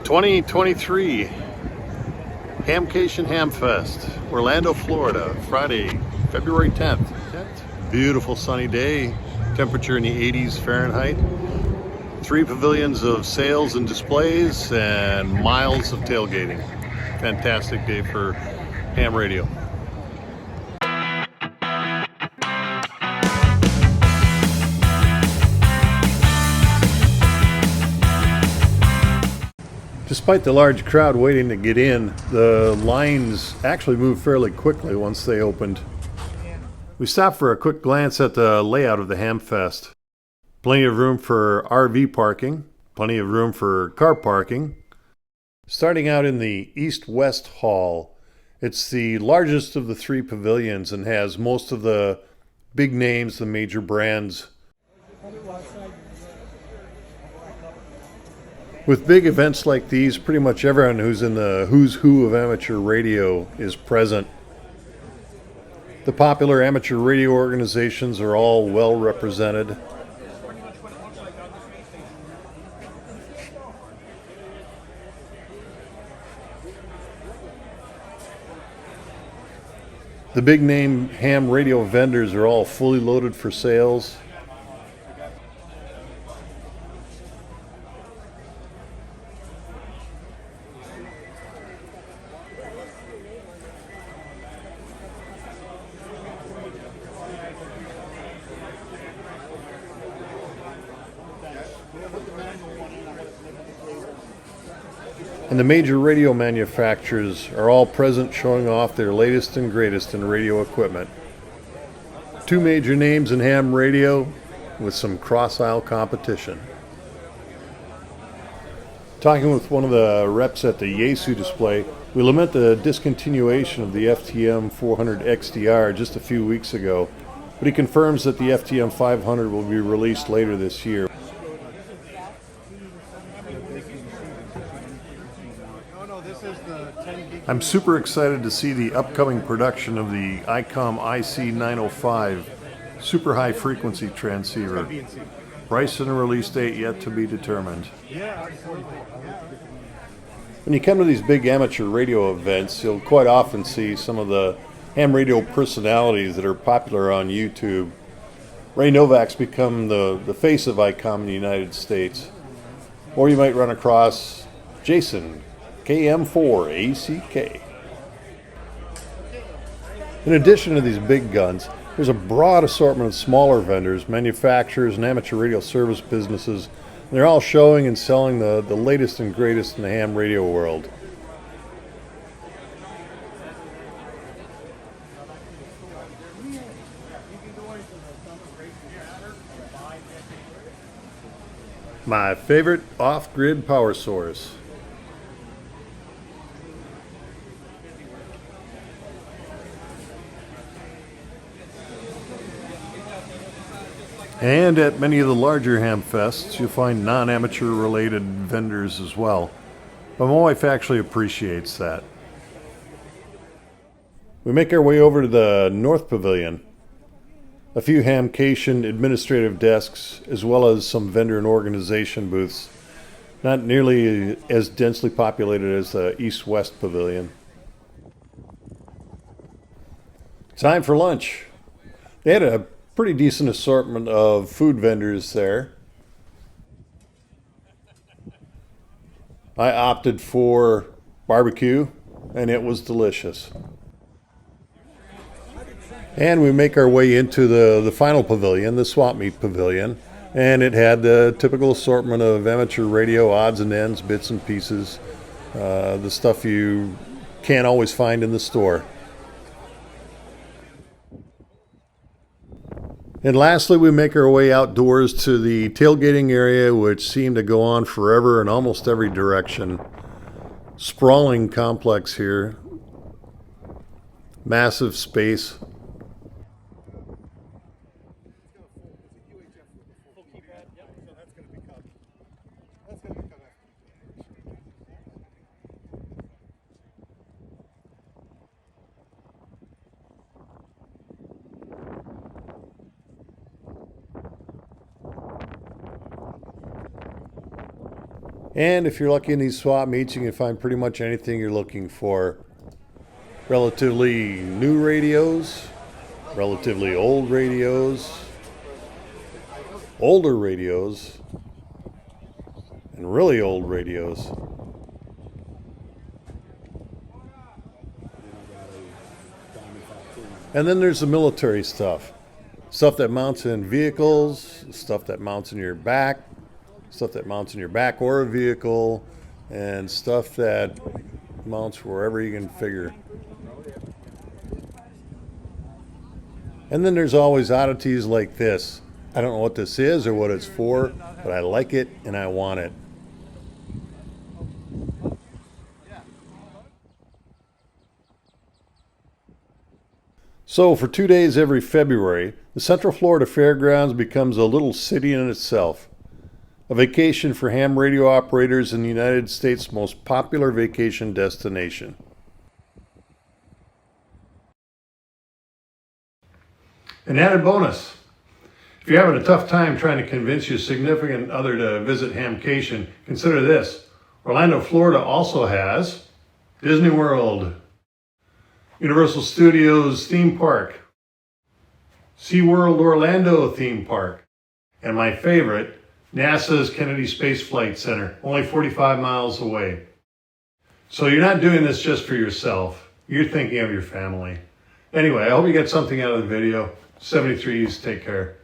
The 2023 Hamcation Hamfest, Orlando, Florida, Friday, February 10th. Beautiful sunny day, temperature in the 80s Fahrenheit. 3 pavilions of sales and displays and miles of tailgating. Fantastic day for ham radio. Despite the large crowd waiting to get in, the lines actually moved fairly quickly once they opened. We stopped for a quick glance at the layout of the Hamfest. Plenty of room for RV parking, plenty of room for car parking. Starting out in the East-West Hall, it's the largest of the 3 pavilions and has most of the big names, the major brands. With big events like these, pretty much everyone who's in the who's who of amateur radio is present. The popular amateur radio organizations are all well represented. The big name ham radio vendors are all fully loaded for sales. And the major radio manufacturers are all present, showing off their latest and greatest in radio equipment. 2 major names in ham radio with some cross-aisle competition. Talking with one of the reps at the Yaesu display, we lament the discontinuation of the FTM 400 XDR just a few weeks ago, but he confirms that the FTM 500 will be released later this year. I'm super excited to see the upcoming production of the Icom IC905 super high frequency transceiver. Price and release date yet to be determined. When you come to these big amateur radio events, you'll quite often see some of the ham radio personalities that are popular on YouTube. Ray Novak's become the face of Icom in the United States. Or you might run across Jason KM4ACK. In addition to these big guns, there's a broad assortment of smaller vendors, manufacturers, and amateur radio service businesses. And they're all showing and selling the latest and greatest in the ham radio world. My favorite off-grid power source. And at many of the larger ham fests, you'll find non-amateur related vendors as well. But my wife actually appreciates that. We make our way over to the North Pavilion. A few Hamcation administrative desks, as well as some vendor and organization booths. Not nearly as densely populated as the East-West Pavilion. Time for lunch. They had a pretty decent assortment of food vendors there. I opted for barbecue, and it was delicious. And we make our way into the final pavilion, the swap meet pavilion, and it had the typical assortment of amateur radio odds and ends, bits and pieces, the stuff you can't always find in the store. And lastly, we make our way outdoors to the tailgating area, which seemed to go on forever in almost every direction. Sprawling complex here. Massive space. And if you're lucky in these swap meets, you can find pretty much anything you're looking for. Relatively new radios, relatively old radios, older radios, and really old radios. And then there's the military stuff. Stuff that mounts in vehicles, stuff that mounts in your back, stuff that mounts in your back or a vehicle, and stuff that mounts wherever you can figure. And then there's always oddities like this. I don't know what this is or what it's for, but I like it and I want it. So for 2 days every February, the Central Florida Fairgrounds becomes a little city in itself. A vacation for ham radio operators in the United States' most popular vacation destination. An added bonus. If you're having a tough time trying to convince your significant other to visit Hamcation, consider this. Orlando, Florida also has Disneyworld, Universal Studios theme park, SeaWorld Orlando theme park, and my favorite, NASA's Kennedy Space Flight Center, only 45 miles away. So you're not doing this just for yourself. You're thinking of your family. Anyway, I hope you get something out of the video. 73s, take care.